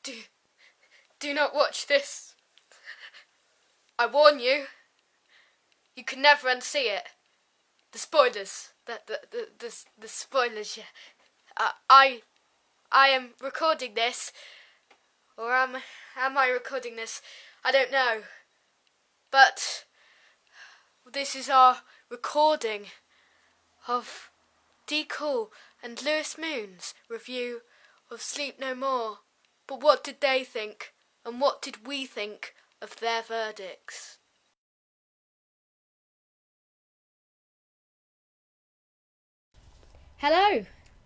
Do, do not watch this. I warn you. You can never unsee it. The spoilers. The spoilers. I am recording this, or am I recording this? I don't know. But this is our recording of Cool and Lewis Moon's review of Sleep No More. But what did they think, and what did we think of their verdicts? Hello.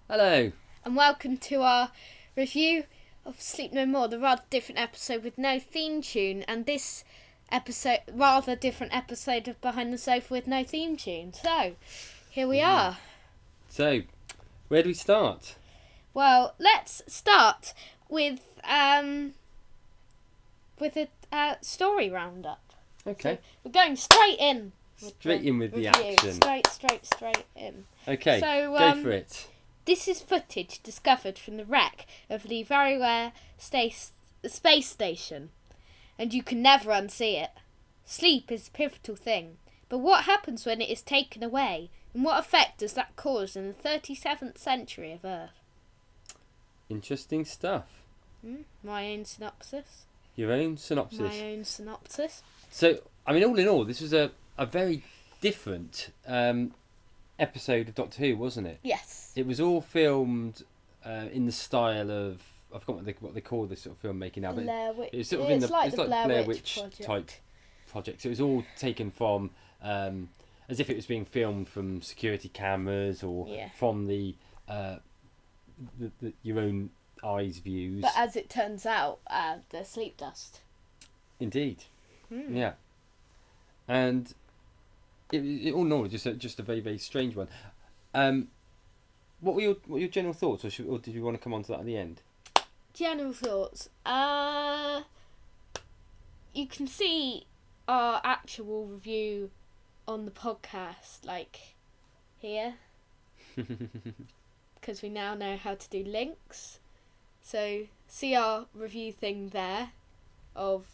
Hello. And welcome to our review of Sleep No More, the rather different episode with no theme tune, and this rather different episode of Behind the Sofa with no theme tune. So, here we are. So, where do we start? Well, let's start with a story roundup. Okay. So we're going straight in. Straight in with the review. action. Straight in. Okay, So, go for it. This is footage discovered from the wreck of the very rare space station, and you can never unsee it. Sleep is a pivotal thing, but what happens when it is taken away, and what effect does that cause in the 37th century of Earth? Interesting stuff. My own synopsis. Your own synopsis. My own synopsis. So, I mean, all in all, this was a very different episode of Doctor Who, wasn't it? Yes. It was all filmed in the style of, I've forgotten what they call this sort of filmmaking now, but it's sort of it's like the Blair Witch type project. So it was all taken from as if it was being filmed from security cameras or from the your own eyes views. But as it turns out, they're sleep dust. Indeed. Yeah. And it all in all just a very, very strange one. What were your general thoughts, or did you want to come on to that at the end? General thoughts. You can see our actual review on the podcast, like here, because we now know how to do links. So see our review thing there of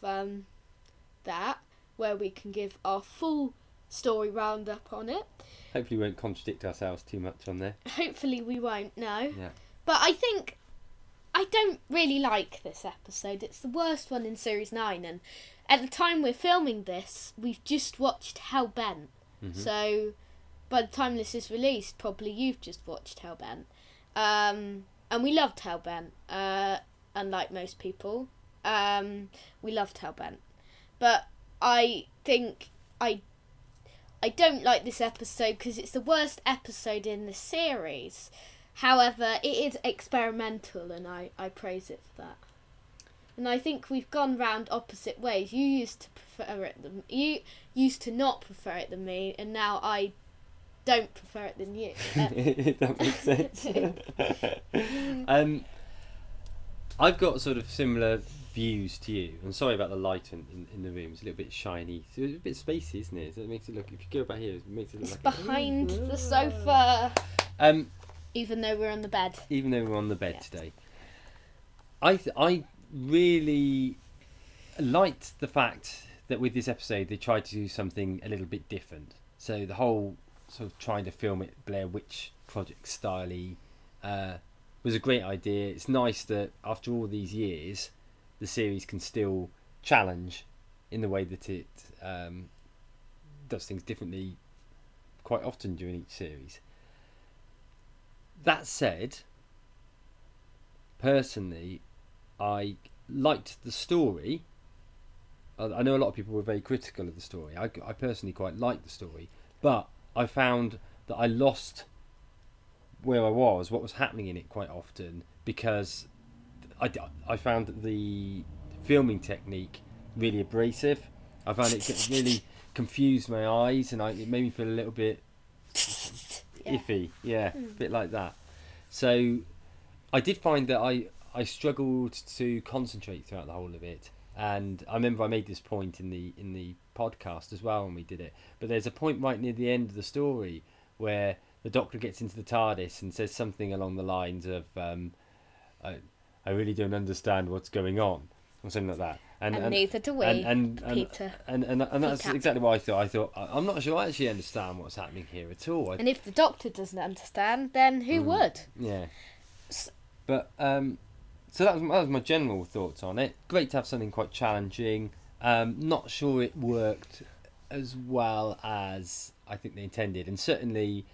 that, where we can give our full story roundup on it. Hopefully we won't contradict ourselves too much on there. Hopefully we won't, no. Yeah. But I think I don't really like this episode. It's the worst one in Series 9, and at the time we're filming this, we've just watched Hellbent. Mm-hmm. So by the time this is released, probably you've just watched Hellbent. And we loved Hellbent, unlike most people. We loved Hellbent. But I think I don't like this episode because it's the worst episode in the series. However, it is experimental, and I praise it for that. And I think we've gone round opposite ways. You used to prefer it you used to not prefer it than me, and now I don't prefer it than you. That makes sense. I've got sort of similar views to you. I'm sorry about the light in the room. It's a little bit shiny. It's a bit spacey, isn't it? So it makes it look. If you go back here, it makes it look like behind the sofa. Even though we're on the bed. Even though we're on the bed today. I really liked the fact that with this episode they tried to do something a little bit different. So the whole sort of trying to film it Blair Witch Project style-y was a great idea. It's nice that after all these years the series can still challenge in the way that it does things differently quite often during each series. That said, personally, I liked the story. I know a lot of people were very critical of the story. I personally quite liked the story, but I found that I lost where I was, what was happening in it quite often, because I found the filming technique really abrasive. I found it really confused my eyes, and it made me feel a little bit iffy. Yeah, a bit like that. So I did find that I struggled to concentrate throughout the whole of it. And I remember I made this point in the podcast as well when we did it. But there's a point right near the end of the story where the Doctor gets into the TARDIS and says something along the lines of I really don't understand what's going on, or something like that. And neither do we, Peter. And that's Peter. exactly what I thought. I'm not sure I actually understand what's happening here at all. And if the Doctor doesn't understand, then who would? Yeah. But so that was my general thoughts on it. Great to have something quite challenging. Not sure it worked as well as I think they intended, and certainly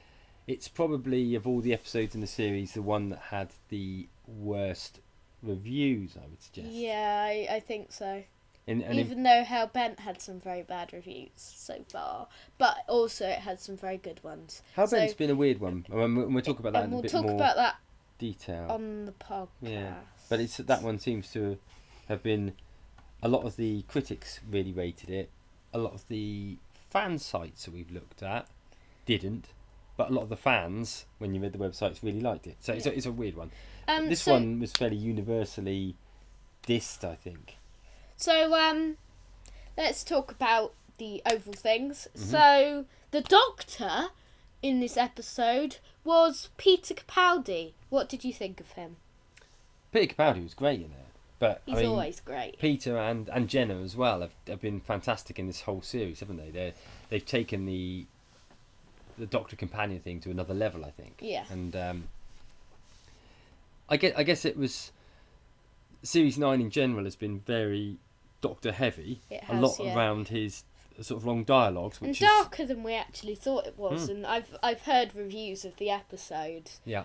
it's probably, of all the episodes in the series, the one that had the worst reviews, I would suggest. Yeah, I think so. Even though Hell Bent had some very bad reviews so far, but also it had some very good ones. Hell Bent's been a weird one, and we'll talk about that in a bit more we'll talk about that detail on the podcast. Yeah, but that one seems to have been. A lot of the critics really rated it. A lot of the fan sites that we've looked at didn't, but a lot of the fans, when you read the websites, really liked it. So it's a weird one. This one was fairly universally dissed, I think. So let's talk about the overall things. Mm-hmm. So the Doctor in this episode was Peter Capaldi. What did you think of him? Peter Capaldi was great in it. But he's always great. Peter and Jenna as well have been fantastic in this whole series, haven't they? They've taken the Doctor companion thing to another level, I think. Yeah. And I guess it was series 9 in general has been very Doctor heavy. It has, a lot around his sort of long dialogues, which and darker than we actually thought it was. And I've heard reviews of the episode. Yeah.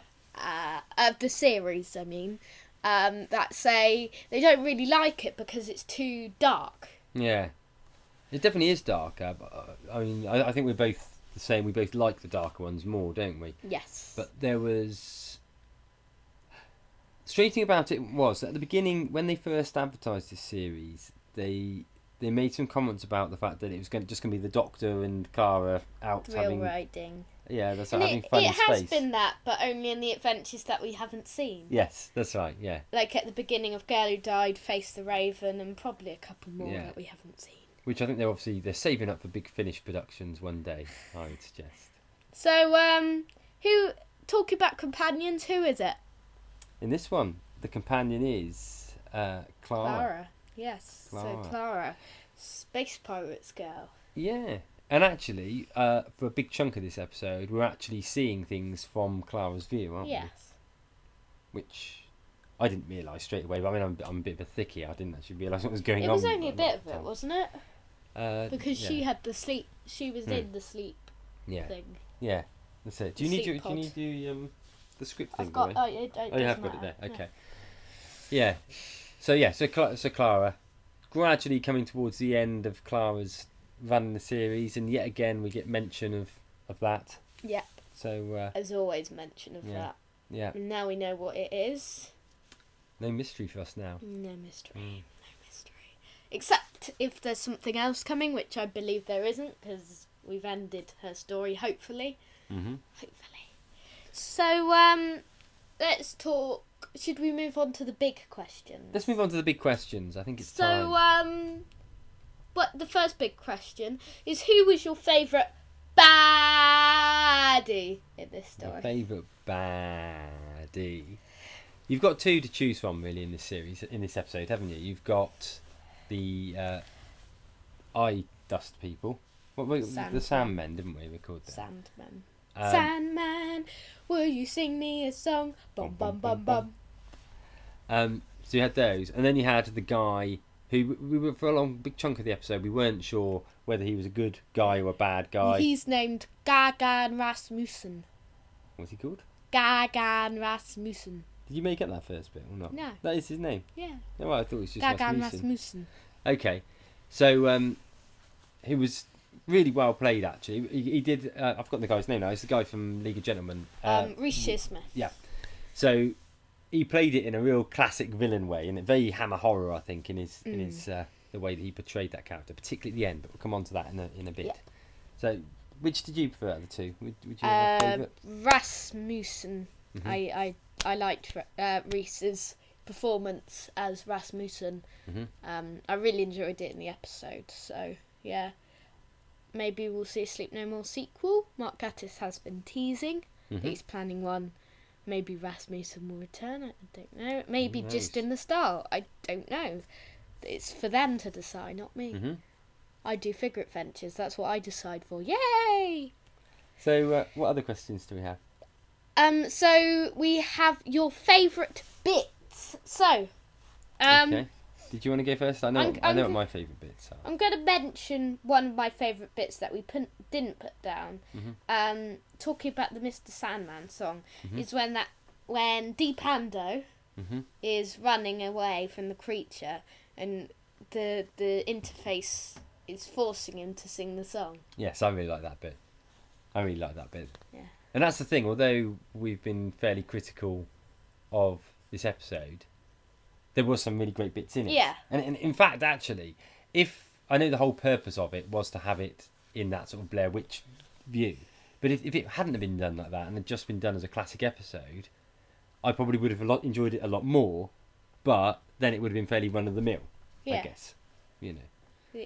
Of the series, I mean. That say they don't really like it because it's too dark. Yeah, it definitely is darker. But I mean, I think we're both the same. We both like the darker ones more, don't we? Yes. But there was strange thing about it was at the beginning when they first advertised this series, they made some comments about the fact that it was just going to be the Doctor and Clara out thrill having riding. Yeah, that's right, having fun in space. It has been that, but only in the adventures that we haven't seen. Yes, that's right, yeah. Like at the beginning of Girl Who Died, Face the Raven, and probably a couple more that we haven't seen. Which I think they're saving up for Big Finish productions one day, I would suggest. So, talking about companions, who is it? In this one, the companion is Clara. Clara, yes. Clara. So Clara, Space Pirates girl. Yeah. And actually, for a big chunk of this episode, we're actually seeing things from Clara's view, aren't we? Yes. Which I didn't realise straight away. But I mean, I'm a bit of a thickie. I didn't actually realise what was going on. It was only a bit of it, wasn't it? Because she had the sleep. She was in the sleep thing. Yeah, that's it. Do you need the script thing? I've got. You have got it there. Okay. Yeah. So Clara, gradually coming towards the end of Clara's running the series, and yet again we get mention of that. Yep. So there's always mention of that. Yeah. And now we know what it is. No mystery for us now. No mystery. No mystery. Except if there's something else coming, which I believe there isn't, because we've ended her story. Hopefully. Mm-hmm. Hopefully. So let's talk. Should we move on to the big questions? Let's move on to the big questions. I think it's time. But the first big question is, who was your favourite baddie in this story? Your favourite baddie. You've got two to choose from, really, in this series, in this episode, haven't you? You've got the eye dust people. The Sandmen, didn't we record that? Sandmen. Sandman, will you sing me a song? Bum bum bum bum. So you had those, and then you had the guy who we were for a long big chunk of the episode. We weren't sure whether he was a good guy or a bad guy. He's named Gagan Rasmussen. What's he called? Gagan Rasmussen. Did you make up that first bit or not? No. That is his name? Yeah. No, I thought it was just Gagan Rasmussen. Okay. So he was really well played, actually. He did... I've forgotten the guy's name now. It's the guy from League of Gentlemen. Reece Smith. Yeah. So he played it in a real classic villain way, and very Hammer horror, I think, in his the way that he portrayed that character, particularly at the end. But we'll come on to that in a bit. Yeah. So, which did you prefer out of the two? Would you have a favourite? Rasmussen. Mm-hmm. I liked Reese's performance as Rasmussen. Mm-hmm. I really enjoyed it in the episode. So yeah, maybe we'll see a Sleep No More sequel. Mark Gatiss has been teasing that he's planning one. Maybe Rasmussen will return. I don't know. Maybe Who knows? just in the start. I don't know. It's for them to decide, not me. Mm-hmm. I do figure adventures. That's what I decide for. Yay! So, what other questions do we have? So we have your favourite bits. So, Okay. Did you want to go first? I know I'm what my favourite bits are. I'm going to mention one of my favourite bits that we didn't put down. Mm-hmm. Talking about the Mr. Sandman song, Mm-hmm. is when Deepando Mm-hmm. is running away from the creature, and the interface is forcing him to sing the song. Yes, I really like that bit. Yeah. And that's the thing. Although we've been fairly critical of this episode, there was some really great bits in it. Yeah. And in fact, actually, if I know the whole purpose of it was to have it in that sort of Blair Witch view, but if it hadn't have been done like that and had just been done as a classic episode, I probably would have enjoyed it a lot more. But then it would have been fairly run of the mill, I guess. You know. Yeah.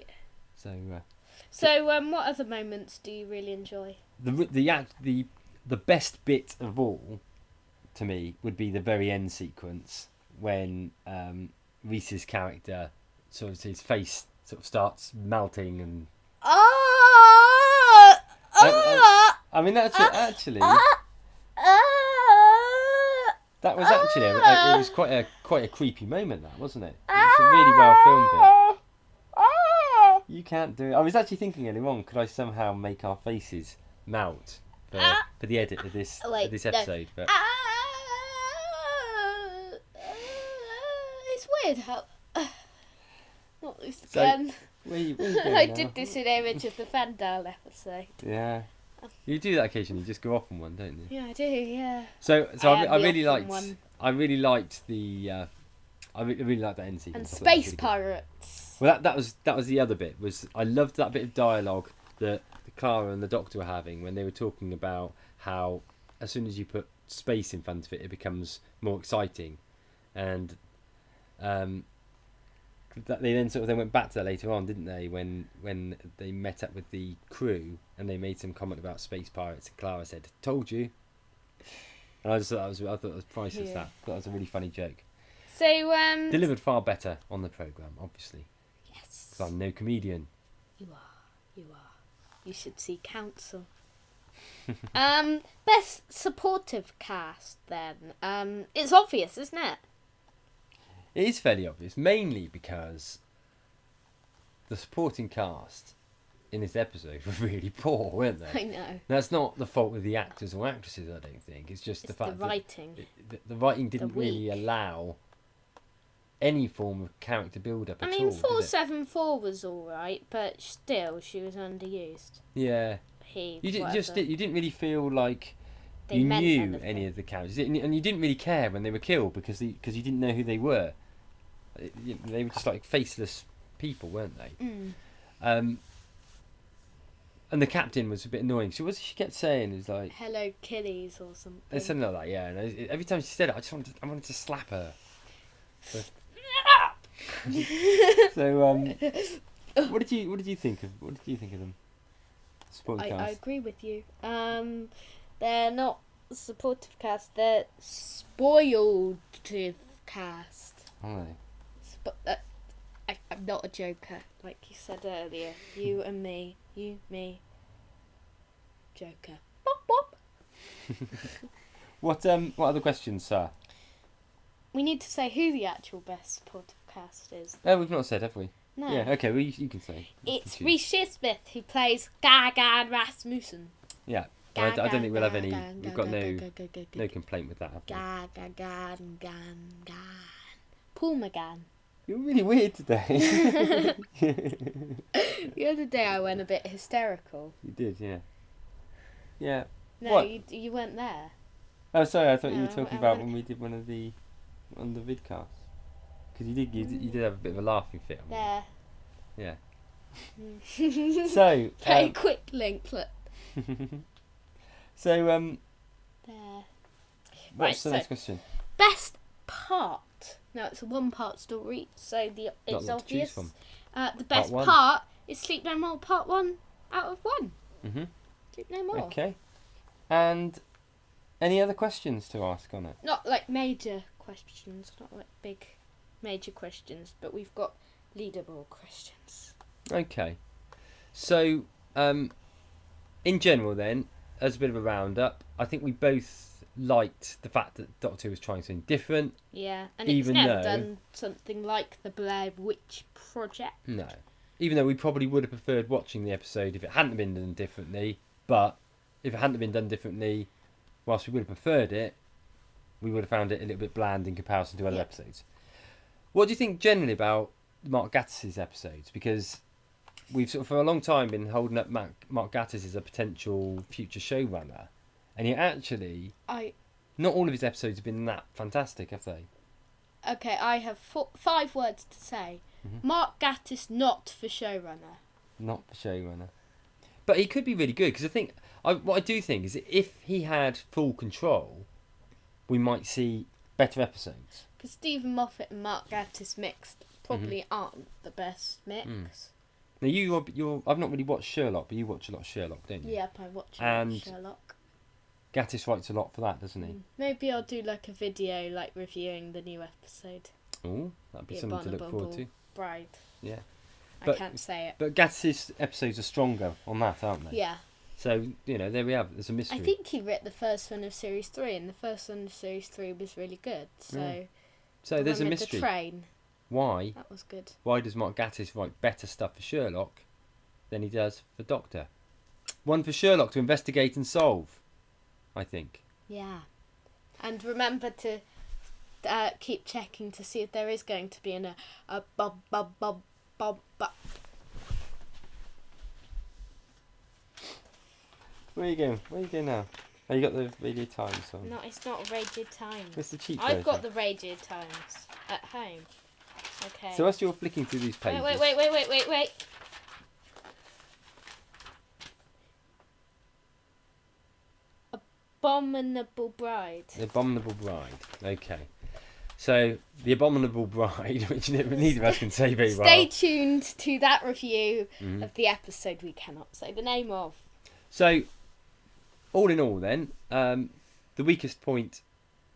So. What other moments do you really enjoy? The best bit of all, to me, would be the very end sequence when Reese's character, sort of his face sort of starts melting and. I mean, that's actually. That was actually it was quite a creepy moment. That wasn't it? It was a really well filmed bit. You can't do it. I was actually thinking earlier on, could I somehow make our faces melt for the edit of this episode? No. But It's weird how. Not this again. where you going I now? did this in Image of the Fandale episode. Yeah, you do that occasionally. You just go off on one, don't you? Yeah, I do. Yeah. So I really off on liked. one. I really liked the. I really liked that end sequence. And I thought that was Space really good. Pirates. Well, that was the other bit. Was I loved that bit of dialogue that Clara and the Doctor were having when they were talking about how as soon as you put space in front of it, it becomes more exciting, and that they then went back to that later on, didn't they? When they met up with the crew and they made some comment about space pirates, and Clara said, "Told you." And I thought it was priceless. Yeah. That was a really funny joke. So Delivered far better on the programme, obviously. yes. Because I'm no comedian. You are. You should see counsel. Best supportive cast then. It's obvious, isn't it? It is fairly obvious, mainly because the supporting cast in this episode were really poor, weren't they? I know. That's not the fault of the actors or actresses, I don't think. It's just It's the fact the writing. that the writing didn't really weak. allow any form of character build-up I at mean, all. did it? 474 was all right, but still, she was underused. Yeah. You You didn't really feel like They you meant knew anything. any of the characters, and you didn't really care when they were killed because you didn't know who they were. They were just like faceless people, weren't they? Mm. And the captain was a bit annoying. So what she kept saying is like Hello, Killies or something. something like that. Yeah. And every time she said it, I wanted to slap her. So what did you think of them? Supporting I cast. agree with you. They're not supportive cast. They're spoiled cast. Are they? I'm not a joker, like you said earlier. You and me. You, me. Joker. Bop, bop. What other questions, sir? We need to say who the actual best supportive cast is. Oh, we've not said, have we? No. Yeah. Okay. Well, you can say. It's You Reece Shearsmith who plays Gagan Rasmussen. Yeah. I don't think we'll have any. We've got no complaint with that, have we? Gagan. Paul McGann. You're really weird today. The other day I went a bit hysterical. You did, yeah. Yeah. No, What? you weren't there. Oh, sorry. I thought you No, were talking I about went- when we did one of the on the vidcast. Because you did have a bit of a laughing fit. On me. There. Yeah. So. Very quick link. Look. So There. what's Right, the next question? Best part. No, it's a one-part story, so it's Not a lot to choose obvious. from. The best one. part is Sleep No More Part 1 out of 1. Mhm. Sleep No More. Okay. And Any other questions to ask on it? Not like major questions, not like big major questions, but we've got leaderboard questions. Okay. So, in general then, as a bit of a roundup, I think we both liked the fact that Doctor Who was trying something different. Yeah, and Even it's never though- done something like the Blair Witch Project. No. Even though we probably would have preferred watching the episode if it hadn't been done differently, but if it hadn't been done differently, whilst we would have preferred it, we would have found it a little bit bland in comparison to other Yep. episodes. What do you think generally about Mark Gatiss' episodes? Because we've sort of for a long time been holding up Mark Gatiss as a potential future showrunner, and yet actually, not all of his episodes have been that fantastic, have they? Okay, I have 5 words to say. Mm-hmm. Mark Gatiss not for showrunner. Not the showrunner. But he could be really good, because I think, what I do think is that if he had full control, we might see better episodes. Because Stephen Moffat and Mark Gatiss mixed probably aren't the best mix. Now I've not really watched Sherlock, but you watch a lot of Sherlock, don't you? Yep, I watch And- Sherlock. Gatiss writes a lot for that, doesn't he? Maybe I'll do like a video like reviewing the new episode. Oh, that'd be The something to look forward to. Bride. Yeah. I But- can't say it. But Gatiss' episodes are stronger on that, aren't they? Yeah. So, there we have it. There's a mystery. I think he wrote the first one of Series 3, and the first one of Series 3 was really good. So, So there's a one with mystery. The train, Why? that was good. Why does Mark Gatiss write better stuff for Sherlock than he does for Doctor? One for Sherlock to investigate and solve, I think. Yeah. And remember to keep checking to see if there is going to be a bob. Where are you going? Where are you going now? Oh, you got the Radio Times on. No, it's not Radio Times. It's the cheap I've got version. the Radio Times at home. Okay. So as you're flicking through these pages... Wait. Abominable Bride. The Abominable Bride. Okay. So, The Abominable Bride, which neither of us can say very well. Stay tuned to that review Mhm. of the episode we cannot say the name of. So, all in all then, the weakest point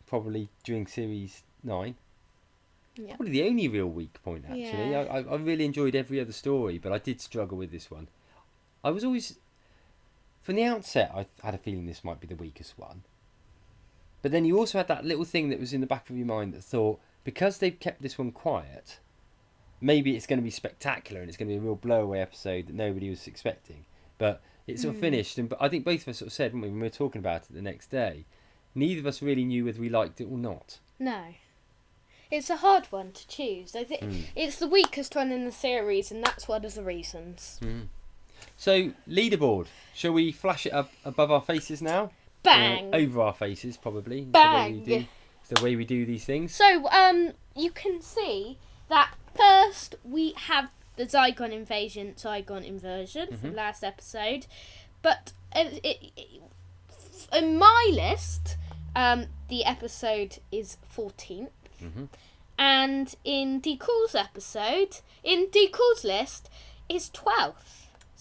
probably during Series 9. Yeah. Probably the only real weak point, actually. Yeah. I really enjoyed every other story, but I did struggle with this one. I was always... From the outset, I had a feeling this might be the weakest one. But then you also had that little thing that was in the back of your mind that thought, because they've kept this one quiet, maybe it's going to be spectacular and it's going to be a real blow-away episode that nobody was expecting. But it sort of finished, and I think both of us sort of said, didn't we, when we were talking about it the next day, neither of us really knew whether we liked it or not. No. It's a hard one to choose. I think it's the weakest one in the series, and that's one of the reasons. So, leaderboard. Shall we flash it up above our faces now? Bang! Or over our faces, probably. Bang! It's the way we do these things. So, you can see that first we have the Zygon inversion from last episode, but in my list, the episode is 14th, and in Decool's list, is 12th.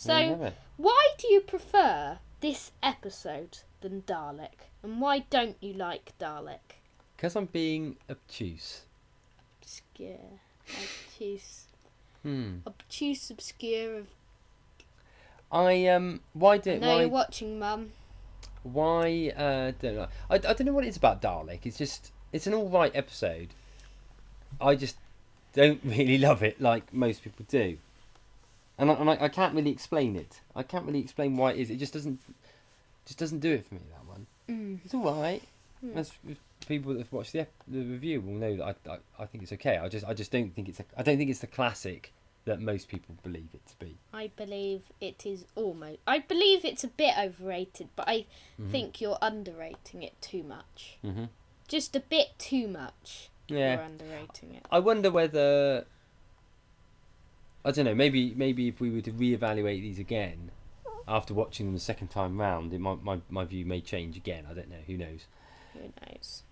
There you have So, it. why do you prefer this episode than Dalek, and why don't you like Dalek? Because I'm being obtuse. Obscure, Hmm. obscure. Why do I know you're watching, Mum. why don't know. I don't know what it is about Dalek. It's an all right episode. I just don't really love it like most people do, and I can't really explain it. I can't really explain why it is. It just doesn't do it for me. That one. It's all right. As people that have watched the review will know that I think it's okay. I just don't think I don't think it's the classic that most people believe it to be. I believe it is almost. I believe it's a bit overrated, but I think you're underrating it too much. Mm-hmm. Just a bit too much. Yeah. You're underrating it. I wonder whether, I don't know, maybe if we were to reevaluate these again after watching them the second time round, my view may change again. I don't know. Who knows? Who knows?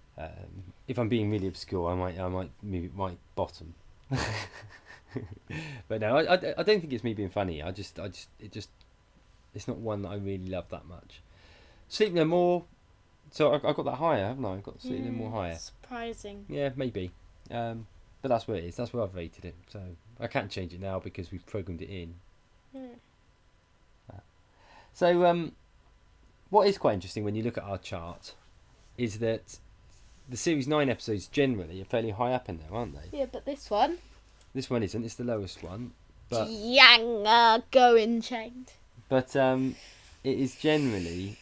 If I'm being really obscure, I might move it my bottom. But no, I don't think it's me being funny. It's not one that I really love that much. Sleep No More, So I got that higher, haven't I? I've got to see it more higher. Surprising. Yeah, maybe. But that's where it is. That's where I've rated it. So I can't change it now because we've programmed it in. So what is quite interesting when you look at our chart is that the Series 9 episodes generally are fairly high up in there, aren't they? Yeah, but this one... This one isn't. It's the lowest one. But Yang going chained. But it is generally...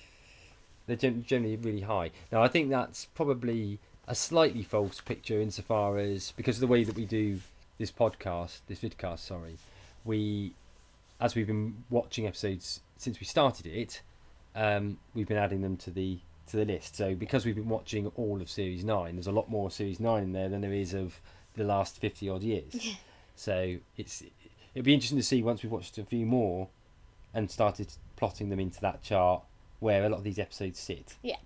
They're generally really high. Now, I think that's probably a slightly false picture insofar as... Because of the way that we do this vidcast, as we've been watching episodes since we started it, we've been adding them to the list. So because we've been watching all of Series 9, there's a lot more Series 9 in there than there is of the last 50 odd years. So it'd be interesting to see once we've watched a few more and started plotting them into that chart where a lot of these episodes sit. Yep.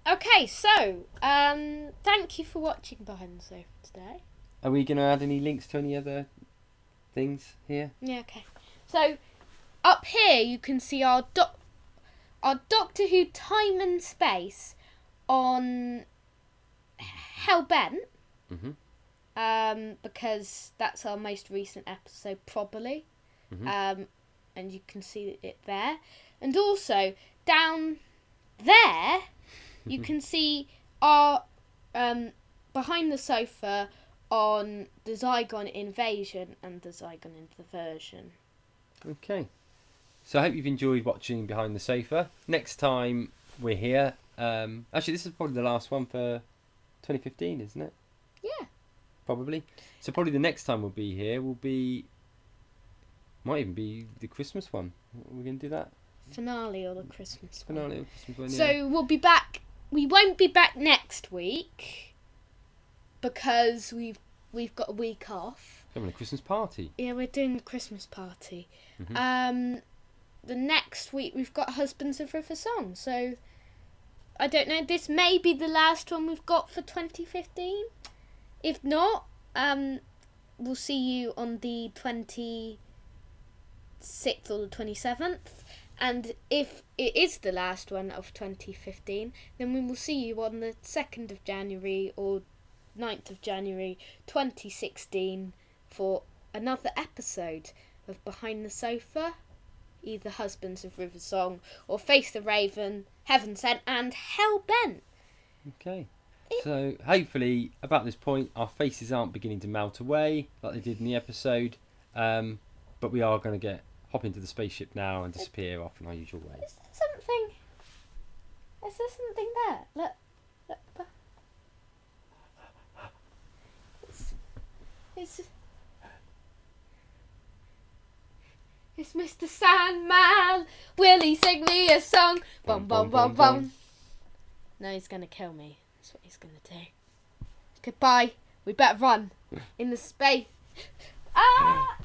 Okay, so thank you for watching Behind the Sofa today. Are we going to add any links to any other things here? Yeah, okay. So up here you can see our Doctor Who Time and Space on Hellbent. Because that's our most recent episode, probably. And you can see it there. And also, down there, you can see our Behind the Sofa on the Zygon Invasion and the Zygon Inversion. Okay. So I hope you've enjoyed watching Behind the Sofa. Next time we're here... actually, this is probably the last one for 2015, isn't it? Yeah. Probably. So probably the next time we'll be here might even be the Christmas one. We're going to do that? Finale or the Christmas one. Finale or Christmas one, yeah. So we'll be back. We won't be back next week because we've got a week off. We're having a Christmas party. Yeah, we're doing the Christmas party. The next week we've got Husbands of River Song. So I don't know. This may be the last one we've got for 2015. If not, we'll see you on the 26th or the 27th. And if it is the last one of 2015, then we will see you on the 2nd of January or 9th of January 2016 for another episode of Behind the Sofa, either Husbands of River Song or Face the Raven, Heaven Sent and Hellbent. Okay. So hopefully about this point our faces aren't beginning to melt away like they did in the episode, but we are going to hop into the spaceship now and disappear off in our usual way. Is there something there? Look. It's Mr. Sandman. Will he sing me a song? Bum bum bum bum. No, he's gonna kill me. That's what he's gonna do. Goodbye. We better run in the space. Ah!